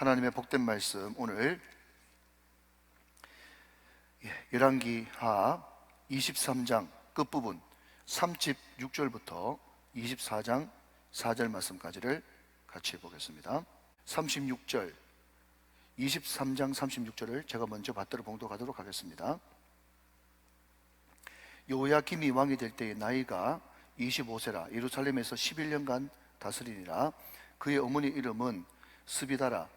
하나님의 복된 말씀, 오늘 열왕기하 23장 끝부분 36절부터 24장 4절 말씀까지를 같이 보겠습니다. 36절, 23장 36절을 제가 먼저 받들어 봉독하도록 하겠습니다. 요야김이 왕이 될 때의 나이가 25세라. 예루살렘에서 11년간 다스리니라. 그의 어머니 이름은 스비다라,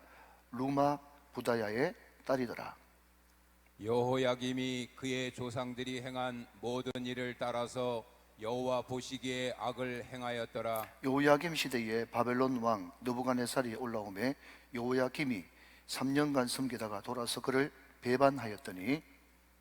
루마 부다야의 딸이더라. 여호야김이 그의 조상들이 행한 모든 일을 따라서 여호와 보시기에 악을 행하였더라. 요야김 시대에 바벨론 왕 느부갓네살이 올라오매 요야김이 3년간 섬기다가 돌아서 그를 배반하였더니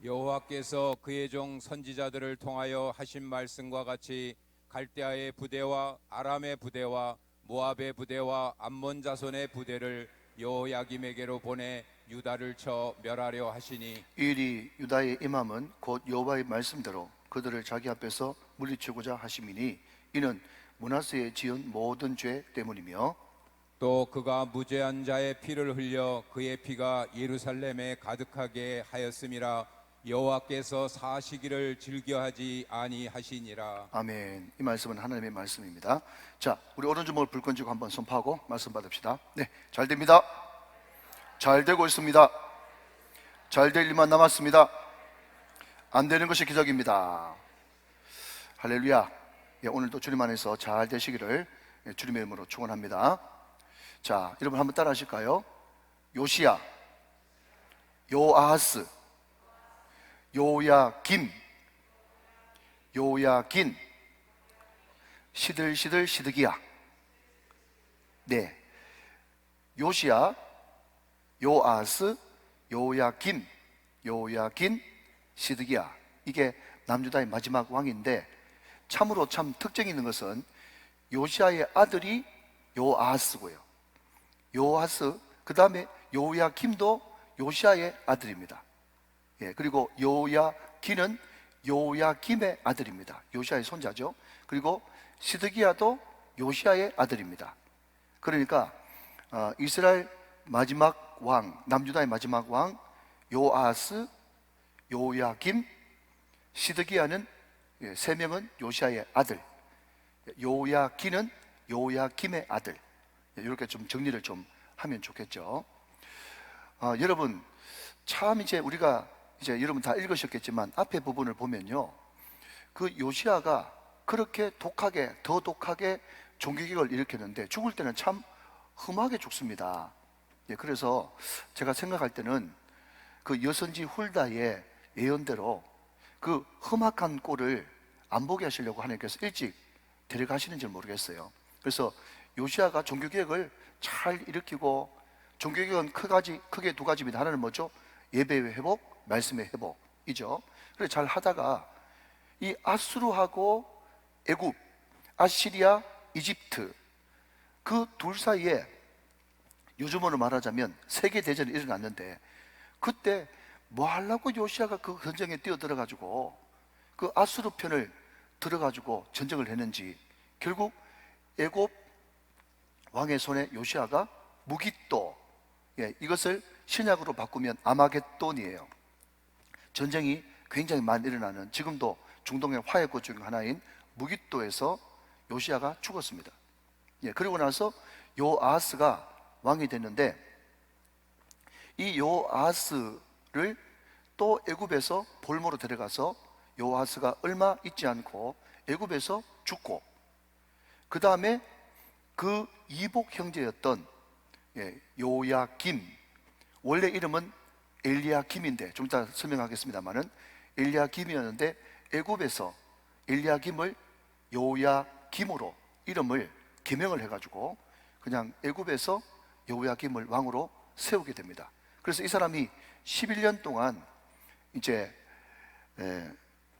여호와께서 그의 종 선지자들을 통하여 하신 말씀과 같이 갈대아의 부대와 아람의 부대와 모압의 부대와 암몬 자손의 부대를 여호야김에게로 보내 유다를 쳐 멸하려 하시니, 이 일이 유다의 임함은 곧 여호와의 말씀대로 그들을 자기 앞에서 물리치고자 하심이니 이는 므낫세의 지은 모든 죄 때문이며 또 그가 무죄한 자의 피를 흘려 그의 피가 예루살렘에 가득하게 하였음이라. 여호와께서 사시기를 즐겨하지 아니하시니라. 아멘. 이 말씀은 하나님의 말씀입니다. 자, 우리 오른주먹을 불 건지고 한번 선포하고 말씀 받읍시다. 네, 잘 됩니다. 잘 되고 있습니다. 잘 될 일만 남았습니다. 안 되는 것이 기적입니다. 할렐루야. 오늘도 주님 안에서 잘 되시기를 주님의 이름으로 축원합니다. 자, 여러분 한번 따라 하실까요? 요시야, 요아하스, 요야김, 요야긴, 시들시들 시드기야. 네, 요시야, 요아하스, 요야김, 요야긴, 시드기야. 이게 남유다의 마지막 왕인데 참으로 참 특징이 있는 것은 요시야의 아들이 요아하스고요, 요아하스, 그 다음에 요야김도 요시야의 아들입니다. 그리고 요야긴은 요야김의 아들입니다. 요시야의 손자죠. 그리고 시드기야도 요시야의 아들입니다. 그러니까 이스라엘 마지막 왕, 남유다의 마지막 왕 요아하스, 요야김, 시드기야는 세 명은 요시야의 아들, 요야긴은 요야김의 아들. 이렇게 좀 정리를 좀 하면 좋겠죠. 여러분 참 이제 우리가 이제 여러분 다 읽으셨겠지만 앞에 부분을 보면요, 그 요시야가 그렇게 독하게, 더 독하게 종교개혁을 일으켰는데 죽을 때는 참 험하게 죽습니다. 그래서 제가 생각할 때는 그 여선지 훌다의 예언대로 그 험악한 꼴을 안 보게 하시려고 하나님께서 일찍 데려가시는지 모르겠어요. 그래서 요시야가 종교개혁을 잘 일으키고, 종교개혁은 크게 두 가지입니다. 하나는 뭐죠? 예배의 회복, 말씀의 회복이죠. 그래서 잘 하다가 이 아수르하고 애굽, 아시리아, 이집트 그 둘 사이에 요즘으로 말하자면 세계 대전이 일어났는데, 그때 뭐 하려고 요시야가 그 전쟁에 뛰어들어가지고 그 아수르 편을 들어가지고 전쟁을 했는지, 결국 애굽 왕의 손에 요시야가 무깃도, 이것을 신약으로 바꾸면 아마겟돈이에요. 전쟁이 굉장히 많이 일어나는, 지금도 중동의 화해꽃 중 하나인 무깃도에서 요시야가 죽었습니다. 그리고 나서 요아하스가 왕이 됐는데, 이 요아하스를 또 애굽에서 볼모로 데려가서 요아하스가 얼마 있지 않고 애굽에서 죽고, 그 다음에 그 이복 형제였던 요야김, 원래 이름은 엘리야김인데 좀 이따 설명하겠습니다만은 엘리야김이었는데 애굽에서 엘리야김을 요야김으로 이름을 개명을 해가지고 그냥 애굽에서 요야김을 왕으로 세우게 됩니다. 그래서 이 사람이 11년 동안 이제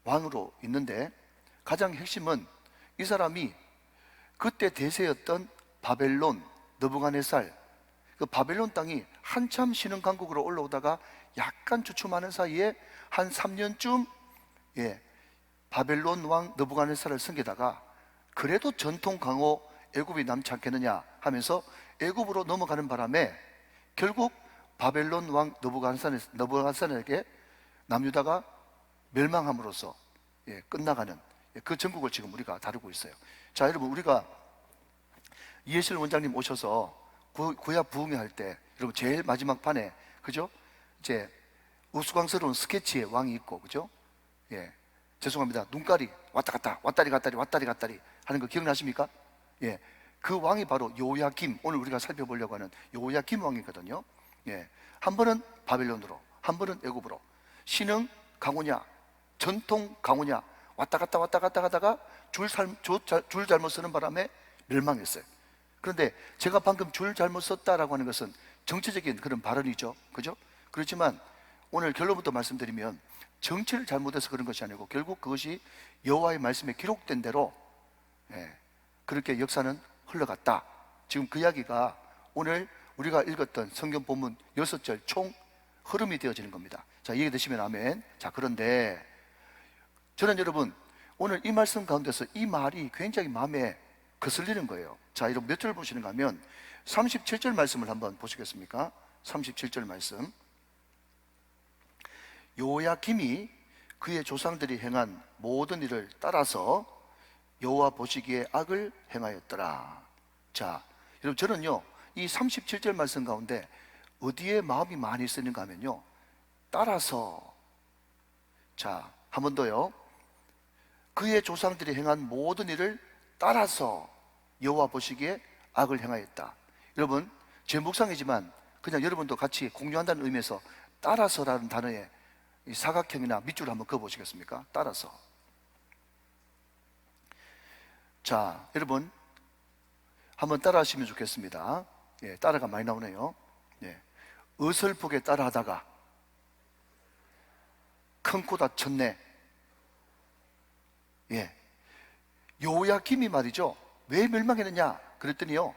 왕으로 있는데, 가장 핵심은 이 사람이 그때 대세였던 바벨론, 느부갓네살, 그 바벨론 땅이 한참 신흥 강국으로 올라오다가 약간 주춤하는 사이에 한 3년쯤 바벨론 왕 느부갓네살을 섬기다가 그래도 전통 강호 애굽이 남지 않겠느냐 하면서 애굽으로 넘어가는 바람에 결국 바벨론 왕 느부갓네살에게 남유다가 멸망함으로써 끝나가는 그 전국을 지금 우리가 다루고 있어요. 자, 여러분, 우리가 이해실 원장님 오셔서 구약 부흥회 할 때 여러분 제일 마지막 판에, 그죠? 이제 우스꽝스러운 스케치의 왕이 있고, 그죠? 예, 죄송합니다. 눈깔이 왔다 갔다 왔다리 갔다리 왔다리 갔다리 하는 거 기억나십니까? 예, 그 왕이 바로 요야김, 오늘 우리가 살펴보려고 하는 요야김 왕이거든요. 예, 한 번은 바벨론으로, 한 번은 애굽으로, 신흥 강호냐, 전통 강호냐, 왔다 갔다 왔다 갔다 하다가 줄 잘못 쓰는 바람에 멸망했어요. 그런데 제가 방금 줄 잘못 썼다라고 하는 것은 정치적인 그런 발언이죠, 그죠? 그렇지만 오늘 결론부터 말씀드리면 정치를 잘못해서 그런 것이 아니고 결국 그것이 여호와의 말씀에 기록된 대로 그렇게 역사는 흘러갔다. 지금 그 이야기가 오늘 우리가 읽었던 성경 본문 6절 총 흐름이 되어지는 겁니다. 자, 이해되시면 아멘. 자, 그런데 저는 여러분 오늘 이 말씀 가운데서 이 말이 굉장히 마음에 거슬리는 거예요. 자, 여러분 몇 절 보시는가 하면 37절 말씀을 한번 보시겠습니까? 37절 말씀. 요야김이 그의 조상들이 행한 모든 일을 따라서 여호와 보시기에 악을 행하였더라. 자, 여러분 저는요 이 37절 말씀 가운데 어디에 마음이 많이 쓰는가 하면요, 따라서. 자, 한 번 더요. 그의 조상들이 행한 모든 일을 따라서 여호와 보시기에 악을 행하였다. 여러분 제 묵상이지만 그냥 여러분도 같이 공유한다는 의미에서 따라서라는 단어에 이 사각형이나 밑줄을 한번 그어보시겠습니까? 따라서. 자, 여러분 한번 따라 하시면 좋겠습니다. 예, 따라가 많이 나오네요. 예, 어설프게 따라하다가 큰 코 다쳤네. 예, 요야김이 말이죠, 왜 멸망했느냐 그랬더니요,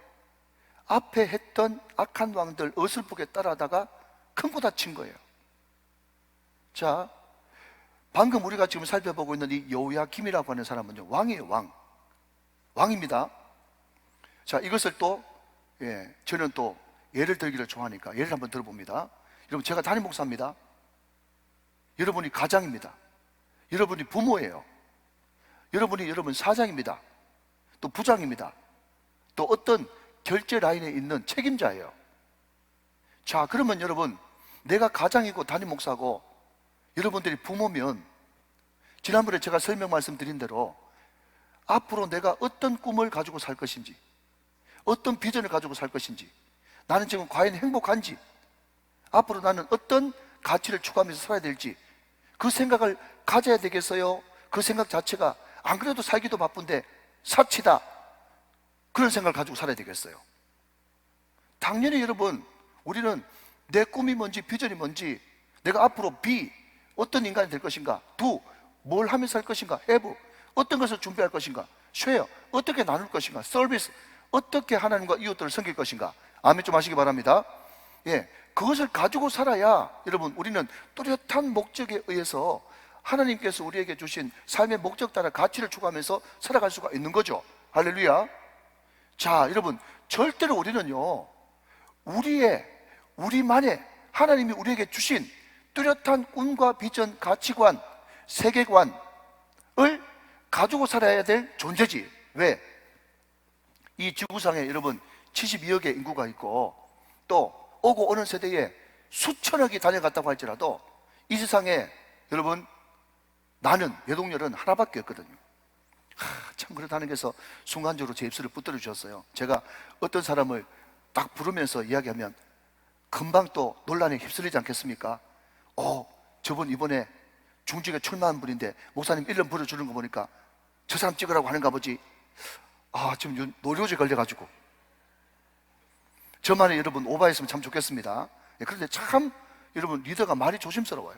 앞에 했던 악한 왕들 어설프게 따라하다가 큰 코 다친 거예요. 자, 방금 우리가 지금 살펴보고 있는 이 요야김이라고 하는 사람은요, 왕이에요. 왕입니다. 자, 이것을 또 저는 또 예를 들기를 좋아하니까 예를 한번 들어봅니다. 여러분 제가 담임 목사입니다. 여러분이 가장입니다. 여러분이 부모예요. 여러분 사장입니다. 또 부장입니다. 또 어떤 결제 라인에 있는 책임자예요. 자, 그러면 여러분 내가 가장이고 담임 목사고 여러분들이 부모면 지난번에 제가 설명 말씀드린 대로 앞으로 내가 어떤 꿈을 가지고 살 것인지, 어떤 비전을 가지고 살 것인지, 나는 지금 과연 행복한지, 앞으로 나는 어떤 가치를 추구하면서 살아야 될지 그 생각을 가져야 되겠어요? 그 생각 자체가 안 그래도 살기도 바쁜데 사치다, 그런 생각을 가지고 살아야 되겠어요? 당연히 여러분 우리는 내 꿈이 뭔지 비전이 뭔지, 내가 앞으로 어떤 인간이 될 것인가, 뭘 하면서 살 것인가, 어떤 것을 준비할 것인가, 어떻게 나눌 것인가, 서비스 어떻게 하나님과 이웃들을 섬길 것인가. 아멘 좀 하시기 바랍니다. 예, 그것을 가지고 살아야 여러분 우리는 뚜렷한 목적에 의해서 하나님께서 우리에게 주신 삶의 목적 따라 가치를 추구하면서 살아갈 수가 있는 거죠. 할렐루야. 자, 여러분 절대로 우리는요 우리만의 하나님이 우리에게 주신 뚜렷한 꿈과 비전, 가치관, 세계관을 가지고 살아야 될 존재지. 왜? 이 지구상에 여러분 72억의 인구가 있고 또 오고 오는 세대에 수천억이 다녀갔다고 할지라도 이 세상에 여러분 나는, 외동열은 하나밖에 없거든요. 참 그렇다는 게서 순간적으로 제 입술을 붙들어 주셨어요. 제가 어떤 사람을 딱 부르면서 이야기하면 금방 또 논란에 휩쓸리지 않겠습니까? 저분 이번에 중직에 출마한 분인데 목사님 이름 부르주는 거 보니까 저 사람 찍으라고 하는가 보지. 지금 노료제 걸려가지고 저만의 여러분 오바했으면 참 좋겠습니다. 그런데 참 여러분 리더가 말이 조심스러워요.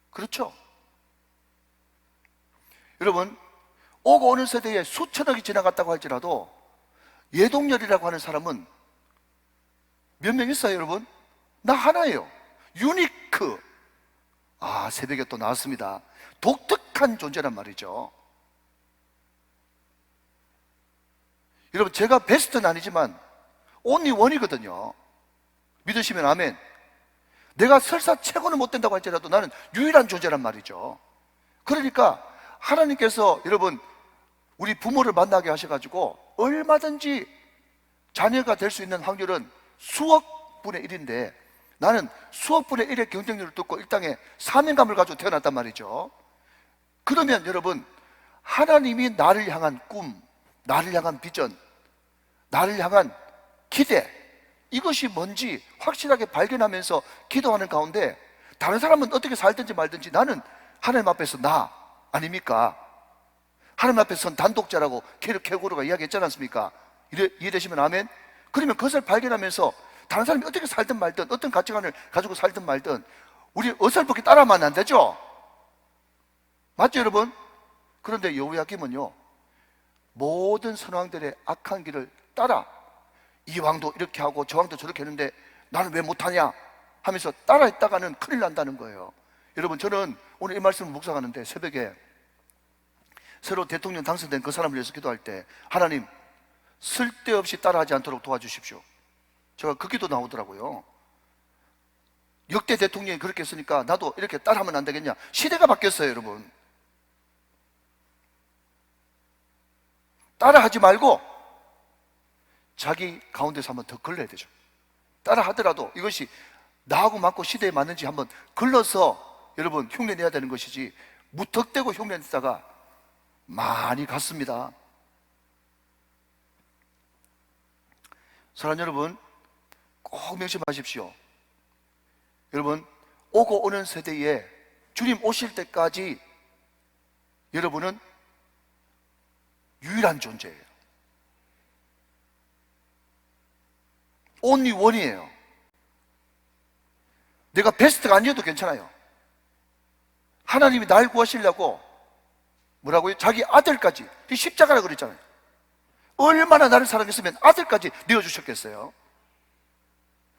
그렇죠? 여러분 오고 오는 세대에 수천억이 지나갔다고 할지라도 예동열이라고 하는 사람은 몇 명 있어요 여러분? 나 하나예요. 유니크. 새벽에 또 나왔습니다. 독특한 존재란 말이죠. 여러분 제가 베스트는 아니지만 only one이거든요. 믿으시면 아멘. 내가 설사 최고는 못 된다고 할지라도 나는 유일한 존재란 말이죠. 그러니까 하나님께서 여러분 우리 부모를 만나게 하셔가지고 얼마든지 자녀가 될 수 있는 확률은 수억 분의 1인데 나는 수억 분의 1의 경쟁률을 뚫고 이 땅에 사명감을 가지고 태어났단 말이죠. 그러면 여러분 하나님이 나를 향한 꿈, 나를 향한 비전, 나를 향한 기대, 이것이 뭔지 확실하게 발견하면서 기도하는 가운데 다른 사람은 어떻게 살든지 말든지 나는 하나님 앞에서 나 아닙니까? 하나님 앞에서 선 단독자라고 케고르가 이야기했지 않습니까? 이해되시면 아멘? 그러면 그것을 발견하면서 다른 사람이 어떻게 살든 말든 어떤 가치관을 가지고 살든 말든 우리 어설프게 따라하면 안 되죠? 맞죠 여러분? 그런데 여호야김은요 모든 선왕들의 악한 길을 따라 이 왕도 이렇게 하고 저 왕도 저렇게 했는데 나는 왜 못하냐 하면서 따라했다가는 큰일 난다는 거예요. 여러분 저는 오늘 이 말씀을 묵상하는데 새벽에 새로 대통령 당선된 그 사람을 위해서 기도할 때 하나님 쓸데없이 따라하지 않도록 도와주십시오. 제가 그 기도 나오더라고요. 역대 대통령이 그렇게 했으니까 나도 이렇게 따라하면 안 되겠냐. 시대가 바뀌었어요 여러분. 따라하지 말고 자기 가운데서 한번 더 걸러야 되죠. 따라 하더라도 이것이 나하고 맞고 시대에 맞는지 한번 걸러서 여러분 흉내내야 되는 것이지 무턱대고 흉내내다가 많이 갔습니다. 사랑하는 여러분 꼭 명심하십시오. 여러분 오고 오는 세대에 주님 오실 때까지 여러분은 유일한 존재예요. only one이에요. 내가 베스트가 아니어도 괜찮아요. 하나님이 날 구하시려고 뭐라고요? 자기 아들까지, 십자가라 그랬잖아요. 얼마나 나를 사랑했으면 아들까지 내어주셨겠어요.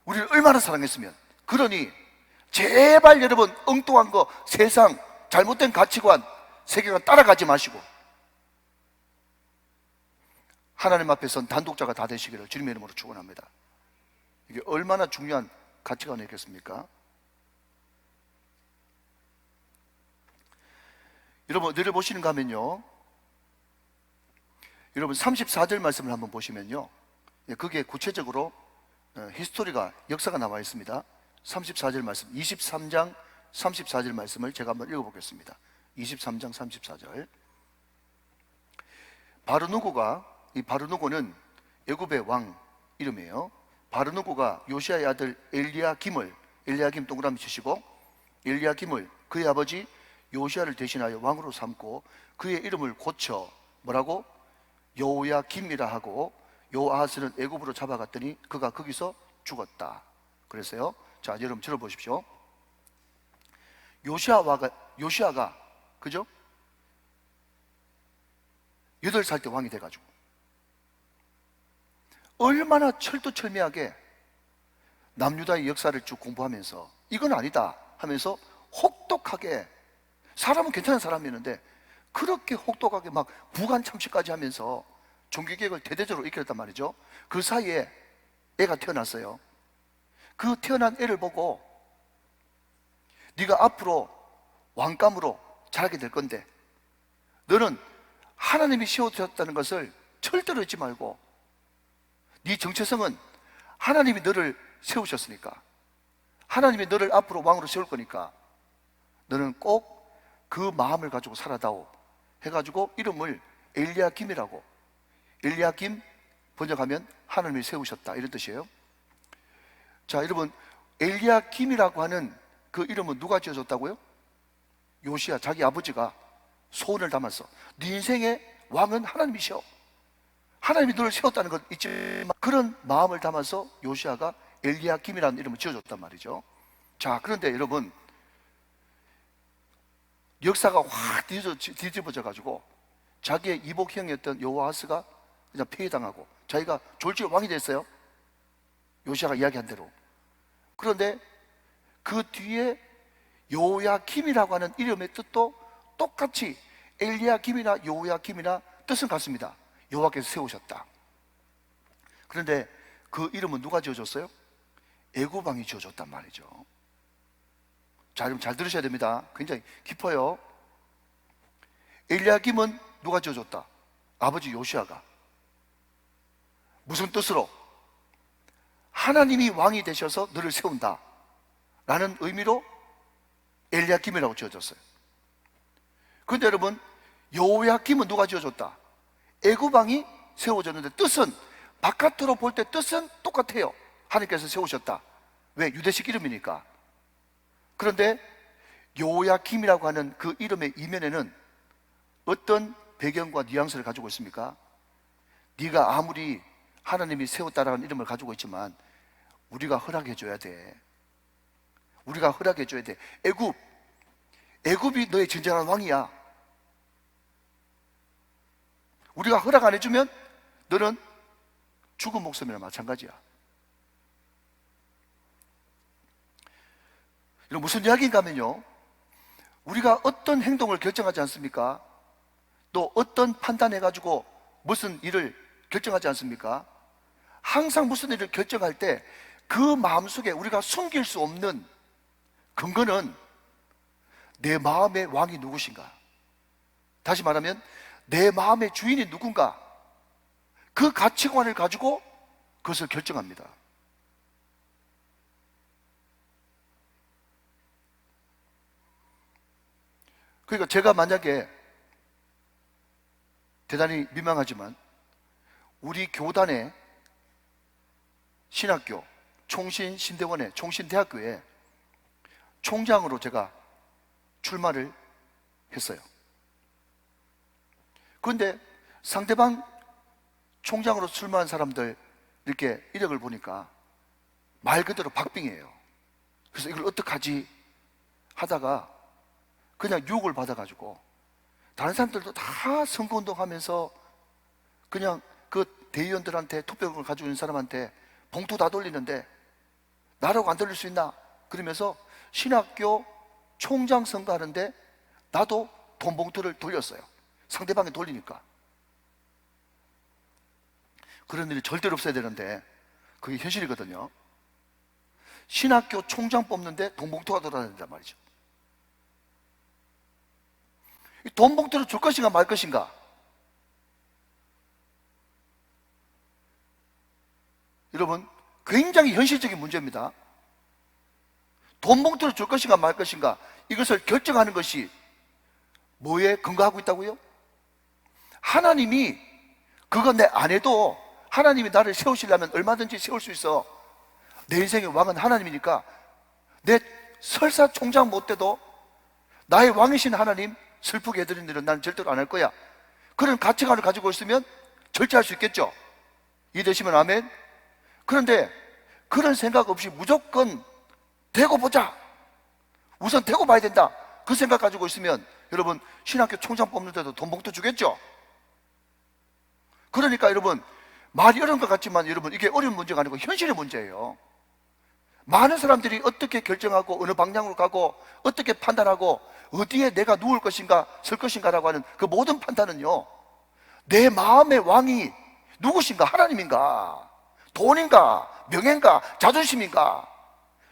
우리를 얼마나 사랑했으면. 그러니 제발 여러분 엉뚱한 거, 세상 잘못된 가치관, 세계관 따라가지 마시고 하나님 앞에 선 단독자가 다 되시기를 주님의 이름으로 축원합니다. 이게 얼마나 중요한 가치관이겠습니까? 여러분 내려보시는가 하면요 여러분 34절 말씀을 한번 보시면요 그게 구체적으로 히스토리가 역사가 나와 있습니다. 34절 말씀 23장 34절 말씀을 제가 한번 읽어보겠습니다. 23장 34절 바르누고가 이 바르누고는 애굽의 왕 이름이에요. 바르누고가 요시아의 아들 엘리야김 동그라미 치시고 엘리야김을 그의 아버지 요시아를 대신하여 왕으로 삼고 그의 이름을 고쳐 뭐라고? 여호야김이라 하고 요아하스는 애굽으로 잡아갔더니 그가 거기서 죽었다. 그래서요 자 여러분 들어보십시오. 요시아가 그죠? 8살 때 왕이 돼가지고 얼마나 철두철미하게 남유다의 역사를 쭉 공부하면서 이건 아니다 하면서 혹독하게 사람은 괜찮은 사람이었는데 그렇게 혹독하게 막 부관참시까지 하면서 종교개혁을 대대적으로 이끌었단 말이죠. 그 사이에 애가 태어났어요. 그 태어난 애를 보고 네가 앞으로 왕감으로 자라게 될 건데 너는 하나님이 세워주셨다는 것을 절대로 잊지 말고 네 정체성은 하나님이 너를 세우셨으니까 하나님이 너를 앞으로 왕으로 세울 거니까 너는 꼭 그 마음을 가지고 살아다오 해가지고 이름을 엘리야김이라고 엘리야김 번역하면 하나님이 세우셨다 이런 뜻이에요. 자 여러분 엘리야김이라고 하는 그 이름은 누가 지어줬다고요? 요시야 자기 아버지가 소원을 담아서 네 인생의 왕은 하나님이셔 하나님이 너를 세웠다는 것 잊지 마 그런 마음을 담아서 요시야가 엘리야김이라는 이름을 지어줬단 말이죠. 자 그런데 여러분 역사가 확 뒤집어져 가지고 자기의 이복형이었던 여호아하스가 그냥 폐위당하고 자기가 졸지에 왕이 됐어요. 요시야가 이야기한 대로. 그런데 그 뒤에 여호야김이라고 하는 이름의 뜻도 똑같이 엘리야김이나 여호야김이나 뜻은 같습니다. 여호와께서 세우셨다. 그런데 그 이름은 누가 지어줬어요? 애굽 왕이 지어줬단 말이죠. 자, 여러분 잘 들으셔야 됩니다. 굉장히 깊어요. 엘리야김은 누가 지어줬다? 아버지 요시아가. 무슨 뜻으로? 하나님이 왕이 되셔서 너를 세운다 라는 의미로 엘리야김이라고 지어줬어요. 그런데 여러분, 여호야김은 누가 지어줬다? 애굽 왕이 세워졌는데 뜻은, 바깥으로 볼 때 뜻은 똑같아요. 하나님께서 세우셨다. 왜? 유대식 이름이니까. 그런데 여호야김이라고 하는 그 이름의 이면에는 어떤 배경과 뉘앙스를 가지고 있습니까? 네가 아무리 하나님이 세웠다라는 이름을 가지고 있지만 우리가 허락해 줘야 돼. 우리가 허락해 줘야 돼. 애굽이 너의 진정한 왕이야. 우리가 허락 안 해주면 너는 죽은 목숨이나 마찬가지야. 이런 무슨 이야기인가 하면요, 우리가 어떤 행동을 결정하지 않습니까? 또 어떤 판단해가지고 무슨 일을 결정하지 않습니까? 항상 무슨 일을 결정할 때 그 마음속에 우리가 숨길 수 없는 근거는 내 마음의 왕이 누구신가? 다시 말하면 내 마음의 주인이 누군가? 그 가치관을 가지고 그것을 결정합니다. 그러니까 제가 만약에, 대단히 민망하지만 우리 교단의 신학교 총신신대원의 총신대학교에 총장으로 제가 출마를 했어요. 그런데 상대방 총장으로 출마한 사람들 이렇게 이력을 보니까 말 그대로 박빙이에요. 그래서 이걸 어떡하지 하다가 그냥 유혹을 받아가지고 다른 사람들도 다 선거운동 하면서 그냥 그 대의원들한테, 투표권을 가지고 있는 사람한테 봉투 다 돌리는데 나라고 안 돌릴 수 있나? 그러면서 신학교 총장 선거하는데 나도 돈 봉투를 돌렸어요. 상대방이 돌리니까. 그런 일이 절대로 없어야 되는데 그게 현실이거든요. 신학교 총장 뽑는데 돈 봉투가 돌아다닌단 말이죠. 이 돈 봉투를 줄 것인가 말 것인가? 여러분, 굉장히 현실적인 문제입니다. 돈 봉투를 줄 것인가 말 것인가, 이것을 결정하는 것이 뭐에 근거하고 있다고요? 하나님이 그거 내 안 해도 하나님이 나를 세우시려면 얼마든지 세울 수 있어. 내 인생의 왕은 하나님이니까 내 설사 총장 못 돼도 나의 왕이신 하나님 슬프게 해드리는 일은 나는 절대로 안 할 거야. 그런 가치관을 가지고 있으면 절제할 수 있겠죠. 이해되시면 아멘. 그런데 그런 생각 없이 무조건 대고 보자, 우선 대고 봐야 된다, 그 생각 가지고 있으면 여러분 신학교 총장 뽑는데도 돈 봉투 주겠죠. 그러니까 여러분, 말이 어려운 것 같지만 여러분 이게 어려운 문제가 아니고 현실의 문제예요. 많은 사람들이 어떻게 결정하고 어느 방향으로 가고 어떻게 판단하고 어디에 내가 누울 것인가 설 것인가라고 하는 그 모든 판단은요, 내 마음의 왕이 누구신가? 하나님인가? 돈인가? 명예인가? 자존심인가?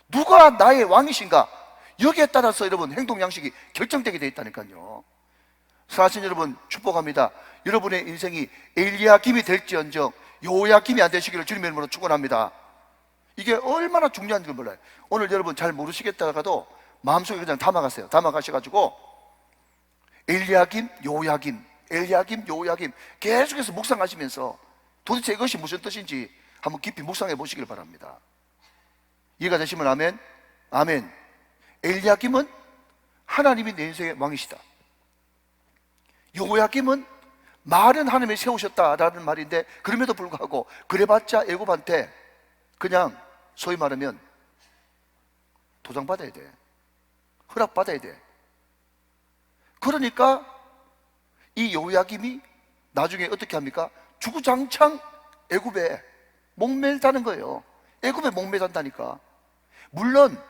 누가 나의 왕이신가? 여기에 따라서 여러분 행동 양식이 결정되게 돼 있다니까요. 사실 여러분 축복합니다. 여러분의 인생이 엘리야김이 될지언정 여호야김이 안 되시기를 주님의 이름으로 축원합니다. 이게 얼마나 중요한 줄 몰라요. 오늘 여러분 잘 모르시겠다가도 마음속에 그냥 담아가세요. 담아가셔가지고 엘리야김, 여호야김, 엘리야김, 여호야김 계속해서 묵상하시면서 도대체 이것이 무슨 뜻인지 한번 깊이 묵상해 보시길 바랍니다. 이해가 되시면 아멘. 아멘. 엘리야김은 하나님이 내 인생의 왕이시다. 여호야김은 말은 하나님이 세우셨다라는 말인데 그럼에도 불구하고 그래봤자 애굽한테 그냥 소위 말하면 도장받아야 돼, 허락받아야 돼. 그러니까 이 여호야김이 나중에 어떻게 합니까? 주구장창 애굽에 목매다는 거예요. 애굽에 목매단다니까. 물론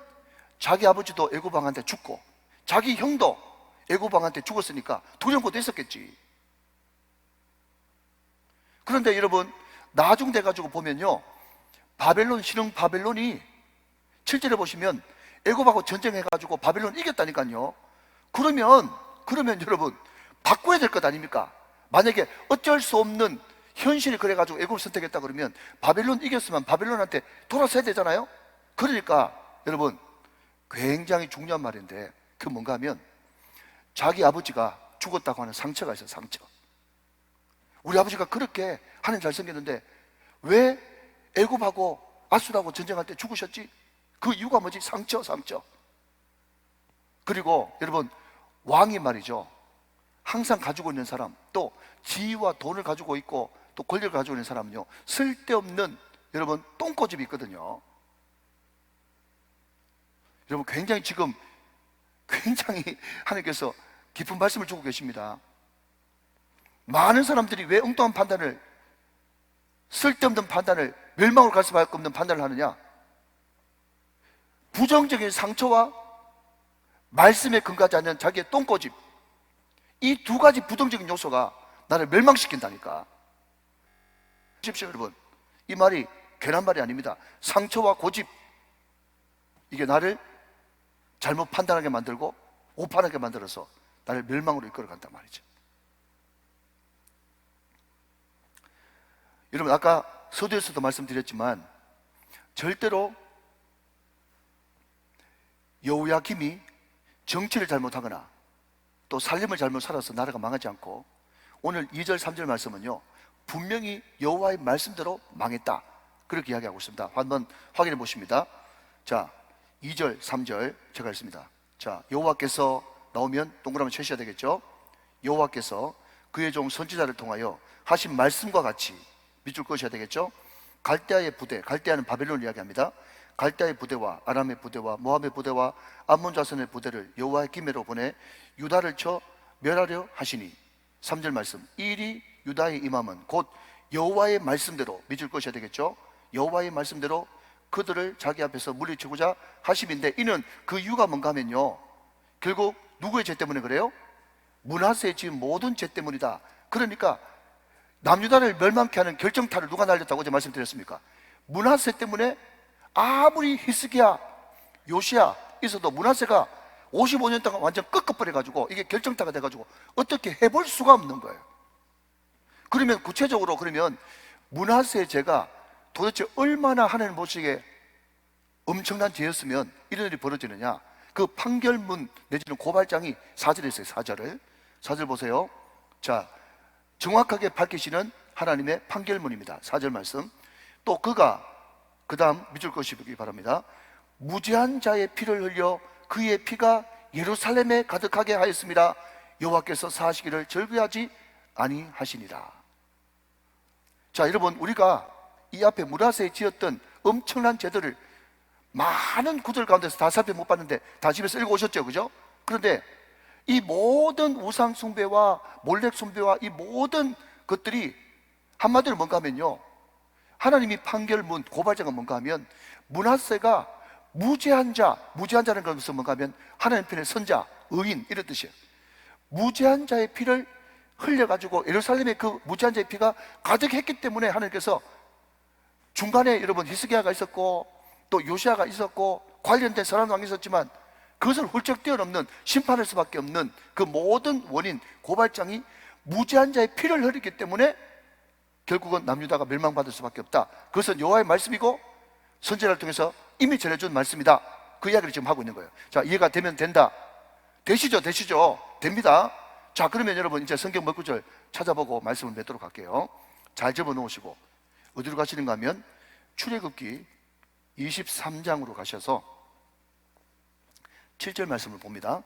자기 아버지도 애굽 왕한테 죽고 자기 형도 애굽 왕한테 죽었으니까 두려운 것도 있었겠지. 그런데 여러분 나중 돼가지고 보면요, 바벨론, 신흥 바벨론이 7절에 보시면 애굽하고 전쟁해가지고 바벨론 이겼다니까요. 그러면 여러분 바꿔야 될 것 아닙니까? 만약에 어쩔 수 없는 현실이 그래가지고 애굽을 선택했다 그러면 바벨론 이겼으면 바벨론한테 돌아서야 되잖아요. 그러니까 여러분 굉장히 중요한 말인데 그 뭔가 하면 자기 아버지가 죽었다고 하는 상처가 있어요. 상처. 우리 아버지가 그렇게 하나님 잘생겼는데 왜 애굽하고 아수르하고 전쟁할 때 죽으셨지? 그 이유가 뭐지? 상처. 그리고 여러분 왕이 말이죠, 항상 가지고 있는 사람, 또 지위와 돈을 가지고 있고 또 권력을 가지고 있는 사람은요, 쓸데없는 여러분 똥꼬집이 있거든요. 여러분 지금 굉장히 하나님께서 깊은 말씀을 주고 계십니다. 많은 사람들이 왜 엉뚱한 판단을, 쓸데없는 판단을, 멸망으로 갈 수밖에 없는 판단을 하느냐? 부정적인 상처와 말씀에 근거하지 않는 자기의 똥꼬집, 이 두 가지 부정적인 요소가 나를 멸망시킨다니까. 보십시오 여러분, 이 말이 괜한 말이 아닙니다. 상처와 고집, 이게 나를 잘못 판단하게 만들고 오판하게 만들어서 나를 멸망으로 이끌어간단 말이죠. 여러분 아까 서두에서도 말씀드렸지만 절대로 여호야김이 정치를 잘못하거나 또 살림을 잘못 살아서 나라가 망하지 않고, 오늘 2절 3절 말씀은요 분명히 여호와의 말씀대로 망했다, 그렇게 이야기하고 있습니다. 한번 확인해 보십니다. 자, 2절 3절 제가 읽습니다. 자, 여호와께서 나오면 동그라미 쳐셔야 되겠죠. 여호와께서 그의 종 선지자를 통하여 하신 말씀과 같이, 밑줄 그으셔야 되겠죠. 갈대아의 부대, 갈대아는 바벨론을 이야기합니다. 갈대아의 부대와 아람의 부대와 모압의 부대와 암몬 자손의 부대를 여호와의 기매로 보내 유다를 쳐 멸하려 하시니, 3절 말씀, 이 일이 유다의 임함은 곧 여호와의 말씀대로, 밑줄 그으셔야 되겠죠. 여호와의 말씀대로 그들을 자기 앞에서 물리치고자 하심인데, 이는 그 이유가 뭔가 하면요, 결국 누구의 죄 때문에 그래요? 므낫세의 지은 모든 죄 때문이다. 그러니까 남유다를 멸망케 하는 결정타를 누가 날렸다고 어제 말씀드렸습니까? 므낫세 때문에 아무리 히스기야, 요시야 있어도 므낫세가 55년 동안 완전 꺾어버려가지고 이게 결정타가 돼가지고 어떻게 해볼 수가 없는 거예요. 그러면 구체적으로 그러면 므낫세의 죄가 도대체 얼마나 하나님 보시기에 엄청난 죄였으면 이런 일이 벌어지느냐? 그 판결문 내지는 고발장이 4절에 있어요. 4절 보세요. 자, 정확하게 밝히시는 하나님의 판결문입니다. 4절 말씀. 또 그가, 그 다음 밑줄 그으시기 바랍니다. 무죄한 자의 피를 흘려 그의 피가 예루살렘에 가득하게 하였습니다. 여호와께서 사하시기를 절규하지 아니하시니라. 자, 여러분 우리가 이 앞에 므낫세에 지었던 엄청난 죄들을 많은 구절 가운데서 다 살펴 못 봤는데 다 집에서 읽어오셨죠, 그죠? 그런데 이 모든 우상 숭배와 몰렉 숭배와 이 모든 것들이 한마디로 뭔가 하면요, 하나님이 판결문, 고발자가 뭔가 하면 므낫세가 무죄한 자라는 것은 뭔가 하면 하나님 편의 선자, 의인, 이런 뜻이에요. 무죄한 자의 피를 흘려가지고 예루살렘에 그 무죄한 자의 피가 가득했기 때문에 하나님께서 중간에 여러분 히스기야가 있었고 또 요시야가 있었고 관련된 선한 왕이 있었지만 그것을 훌쩍 뛰어넘는 심판할 수밖에 없는 그 모든 원인, 고발장이 무죄한 자의 피를 흘리기 때문에 결국은 남유다가 멸망받을 수밖에 없다. 그것은 여호와의 말씀이고 선지자를 통해서 이미 전해준 말씀이다. 그 이야기를 지금 하고 있는 거예요. 자, 이해가 되면 된다. 되시죠? 됩니다. 자, 그러면 여러분 이제 성경 몇 구절 찾아보고 말씀을 맺도록 할게요. 잘 접어놓으시고 어디로 가시는가 하면 출애굽기 23장으로 가셔서 7절 말씀을 봅니다.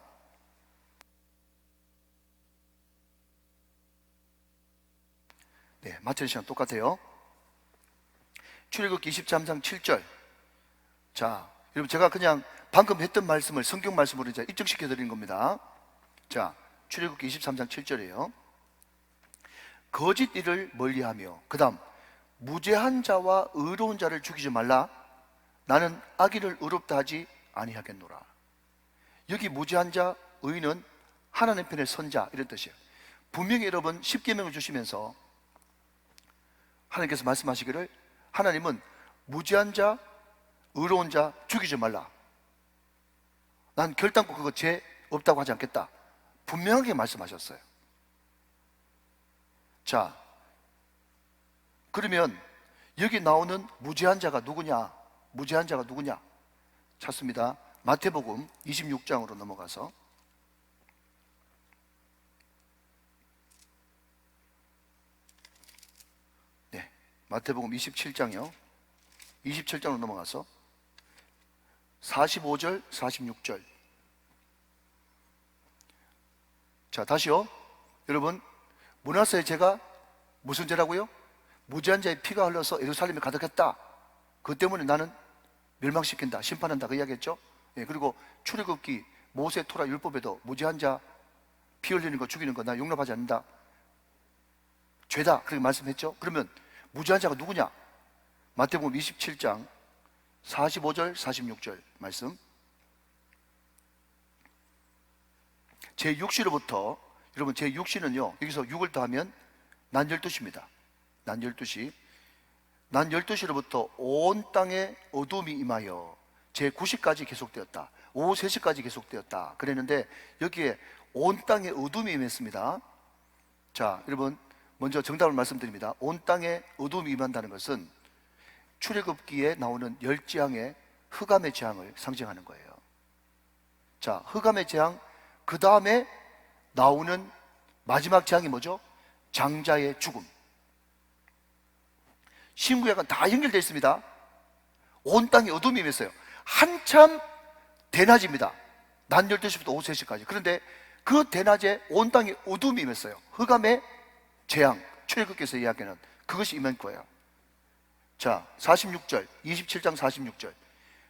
네, 마치는 시간 똑같아요. 출애굽기 23장 7절. 자, 여러분 제가 그냥 방금 했던 말씀을 성경 말씀으로 이제 입증시켜 드리는 겁니다. 자, 출애굽기 23장 7절이에요. 거짓 일을 멀리하며, 그 다음 무죄한 자와 의로운 자를 죽이지 말라. 나는 악인을 의롭다 하지 아니하겠노라. 여기 무죄한 자, 의인은 하나님 편의 선자, 이런 뜻이에요. 분명히 여러분 십계명을 주시면서 하나님께서 말씀하시기를 하나님은 무죄한 자, 의로운 자 죽이지 말라. 난 결단코 그거 죄 없다고 하지 않겠다. 분명하게 말씀하셨어요. 자, 그러면 여기 나오는 무죄한 자가 누구냐? 무죄한 자가 누구냐? 찾습니다. 마태복음 26장으로 넘어가서 네, 마태복음 27장이요. 27장으로 넘어가서 45절, 46절. 자, 다시요. 여러분, 문하세의 죄가 무슨 죄라고요? 무죄한 자의 피가 흘러서 예루살렘에 가득했다. 그 때문에 나는 멸망시킨다, 심판한다, 그 이야기했죠. 예, 그리고 출애굽기 모세 토라 율법에도 무죄한 자 피 흘리는 거, 죽이는 거 나 용납하지 않는다, 죄다, 그렇게 말씀했죠. 그러면 무죄한 자가 누구냐? 마태복음 27장 45절 46절 말씀. 제6시로부터, 여러분 제6시는요 여기서 6을 더하면 난 12시입니다. 난 12시. 난 12시로부터 온 땅에 어둠이 임하여 제9시까지 계속되었다. 오후 3시까지 계속되었다 그랬는데 여기에 온 땅에 어둠이 임했습니다. 자, 여러분 먼저 정답을 말씀드립니다. 온 땅에 어둠이 임한다는 것은 출애굽기에 나오는 10재앙의 흑암의 재앙을 상징하는 거예요. 자, 흑암의 재앙, 그 다음에 나오는 마지막 재앙이 뭐죠? 장자의 죽음. 신구약은 다 연결되어 있습니다. 온 땅에 어둠이 임했어요. 한참 대낮입니다. 낮 12시부터 오후 3시까지. 그런데 그 대낮에 온 땅에 어둠이 임했어요. 흑암의 재앙, 출애굽기에서 이야기하는 그것이 임한 거예요. 자, 46절, 27장 46절.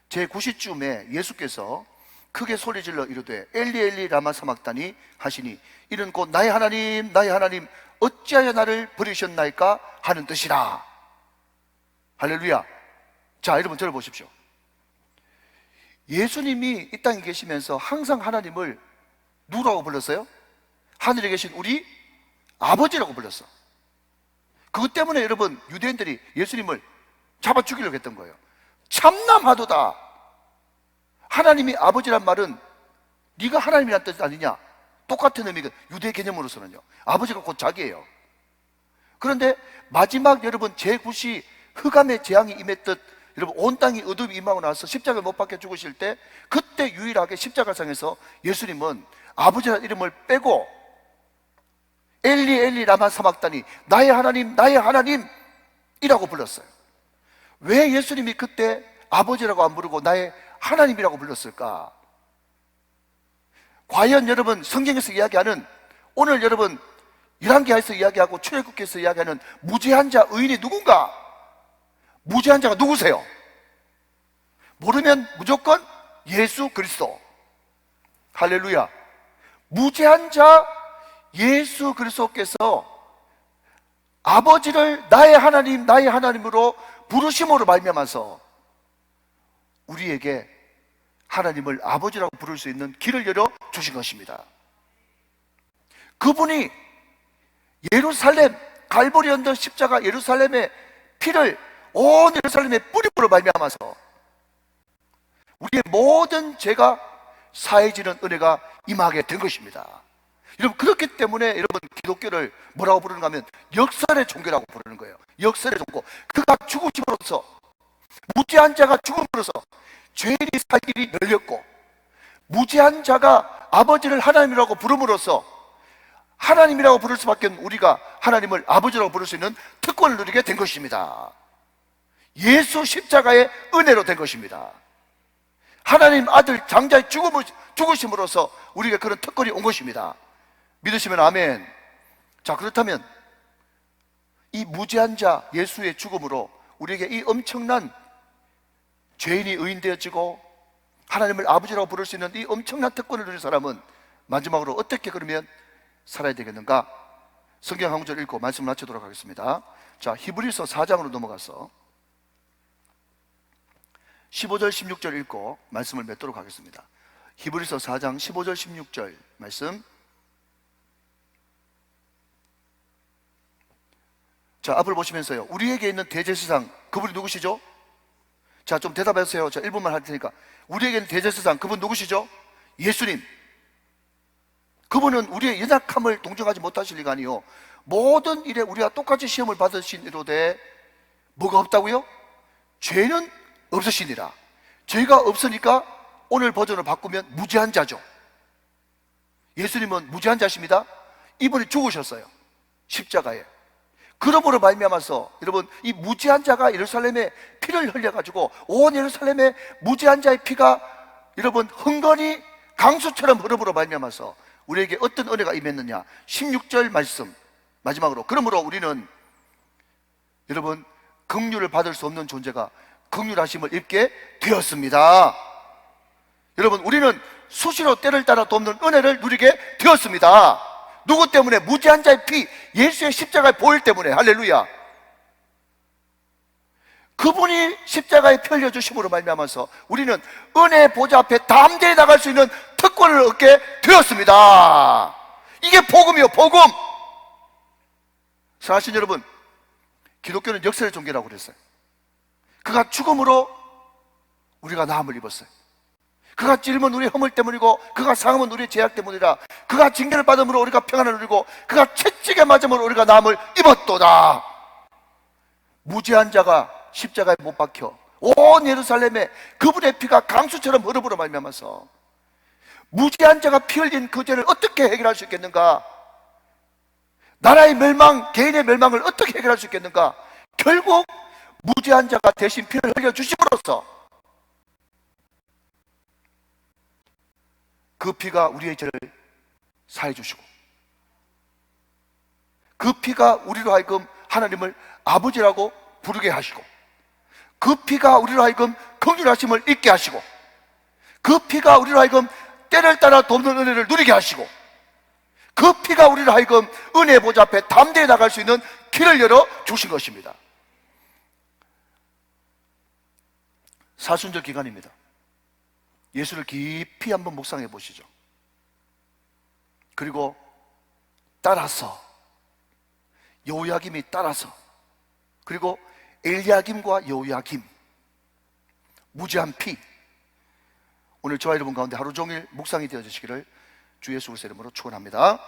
제9시쯤에 예수께서 크게 소리질러 이르되 엘리 엘리 라마 사막다니 하시니 이는 곧 나의 하나님 나의 하나님 어찌하여 나를 버리셨나이까 하는 뜻이라. 할렐루야. 자, 여러분 들어보십시오. 예수님이 이 땅에 계시면서 항상 하나님을 누구라고 불렀어요? 하늘에 계신 우리 아버지라고 불렀어. 그것 때문에 여러분 유대인들이 예수님을 잡아 죽이려고 했던 거예요. 참남하도다. 하나님이 아버지란 말은 네가 하나님이란 뜻 아니냐? 똑같은 의미가 유대 개념으로서는요. 아버지가 곧 자기예요. 그런데 마지막 여러분 제9시 흑암의 재앙이 임했듯 여러분 온 땅이 어둠이 임하고 나서 십자가를 못 박혀 죽으실 때 그때 유일하게 십자가상에서 예수님은 아버지라는 이름을 빼고 엘리 엘리 라마 사막다니 나의 하나님 나의 하나님이라고 불렀어요. 왜 예수님이 그때 아버지라고 안 부르고 나의 하나님이라고 불렀을까? 과연 여러분 성경에서 이야기하는 오늘 여러분 열왕기하에서 이야기하고 출애굽기에서 이야기하는 무죄한 자 의인이 누군가? 무죄한 자가 누구세요? 모르면 무조건 예수 그리스도. 할렐루야. 무죄한 자 예수 그리스도께서 아버지를 나의 하나님 나의 하나님으로 부르심으로 말미암아서 우리에게 하나님을 아버지라고 부를 수 있는 길을 열어 주신 것입니다. 그분이 예루살렘 갈보리 언덕 십자가 예루살렘의 피를 온 예루살렘에 뿌림으로 말미암아서 우리의 모든 죄가 사해지는 은혜가 임하게 된 것입니다. 여러분 그렇기 때문에 여러분 기독교를 뭐라고 부르는가 하면 역설의 종교라고 부르는 거예요. 역설의 종교. 그가 죽으심으로써 무죄한 자가 죽음으로써 죄인이 살 길이 열렸고 무죄한 자가 아버지를 하나님이라고 부름으로써 하나님이라고 부를 수밖에 없는 우리가 하나님을 아버지라고 부를 수 있는 특권을 누리게 된 것입니다. 예수 십자가의 은혜로 된 것입니다. 하나님 아들 장자의 죽으심으로써 우리가 그런 특권이 온 것입니다. 믿으시면 아멘. 자, 그렇다면 이 무죄한 자 예수의 죽음으로 우리에게 이 엄청난 죄인이 의인되어지고 하나님을 아버지라고 부를 수 있는 이 엄청난 특권을 누린 사람은 마지막으로 어떻게 그러면 살아야 되겠는가? 성경 한 구절 읽고 말씀을 마치도록 하겠습니다. 자, 히브리서 4장으로 넘어가서 15절 16절 읽고 말씀을 맺도록 하겠습니다. 히브리서 4장 15절 16절 말씀. 자, 앞을 보시면서요. 우리에게 있는 대제사장 그분이 누구시죠? 자, 좀 대답하세요. 자, 1분만 할 테니까. 우리에게는 대제사장, 그분 누구시죠? 예수님. 그분은 우리의 연약함을 동정하지 못하실 리가 아니요, 모든 일에 우리가 똑같이 시험을 받으신 이로되 뭐가 없다고요? 죄는 없으시니라. 죄가 없으니까 오늘 버전을 바꾸면 무죄한 자죠. 예수님은 무죄한 자십니다. 이분이 죽으셨어요, 십자가에. 그러므로 말미암아서 여러분, 이 무죄한 자가 예루살렘에 피를 흘려가지고 온 예루살렘에 무죄한 자의 피가 여러분 흥건히 강수처럼 흐름으로 말미암아서 우리에게 어떤 은혜가 임했느냐. 16절 말씀 마지막으로, 그러므로 우리는 여러분 긍휼을 받을 수 없는 존재가 긍휼하심을 입게 되었습니다. 여러분, 우리는 수시로 때를 따라 돕는 은혜를 누리게 되었습니다. 누구 때문에? 무죄한 자의 피, 예수의 십자가의 보혈 때문에. 할렐루야. 그분이 십자가에 피 흘려주심으로 말미암아서 우리는 은혜의 보좌 앞에 담대히 나갈 수 있는 특권을 얻게 되었습니다. 이게 복음이요, 복음. 사실 여러분, 기독교는 역사의 종교라고 그랬어요. 그가 죽음으로 우리가 나음을 입었어요. 그가 찔림은 우리의 허물 때문이고, 그가 상함은 우리의 죄악 때문이라. 그가 징계를 받음으로 우리가 평안을 누리고, 그가 채찍에 맞음으로 우리가 나음을 입었도다. 무죄한 자가 십자가에 못 박혀 온 예루살렘에 그분의 피가 강수처럼 흐름으로 말미암아서 무죄한 자가 피 흘린 그 죄를 어떻게 해결할 수 있겠는가? 나라의 멸망, 개인의 멸망을 어떻게 해결할 수 있겠는가? 결국 무죄한 자가 대신 피를 흘려주심으로써 그 피가 우리의 죄를 사해 주시고, 그 피가 우리로 하여금 하나님을 아버지라고 부르게 하시고, 그 피가 우리로 하여금 긍휼하심을 잊게 하시고, 그 피가 우리로 하여금 때를 따라 돕는 은혜를 누리게 하시고, 그 피가 우리로 하여금 은혜의 보좌 앞에 담대히 나갈 수 있는 길을 열어 주신 것입니다. 사순절 기간입니다. 예수를 깊이 한번 묵상해 보시죠. 그리고 따라서 여호야김이 따라서, 그리고 엘리야김과 여호야김, 무죄한 피, 오늘 저와 여러분 가운데 하루 종일 묵상이 되어주시기를 주 예수 그리스도의 이름으로 축원합니다.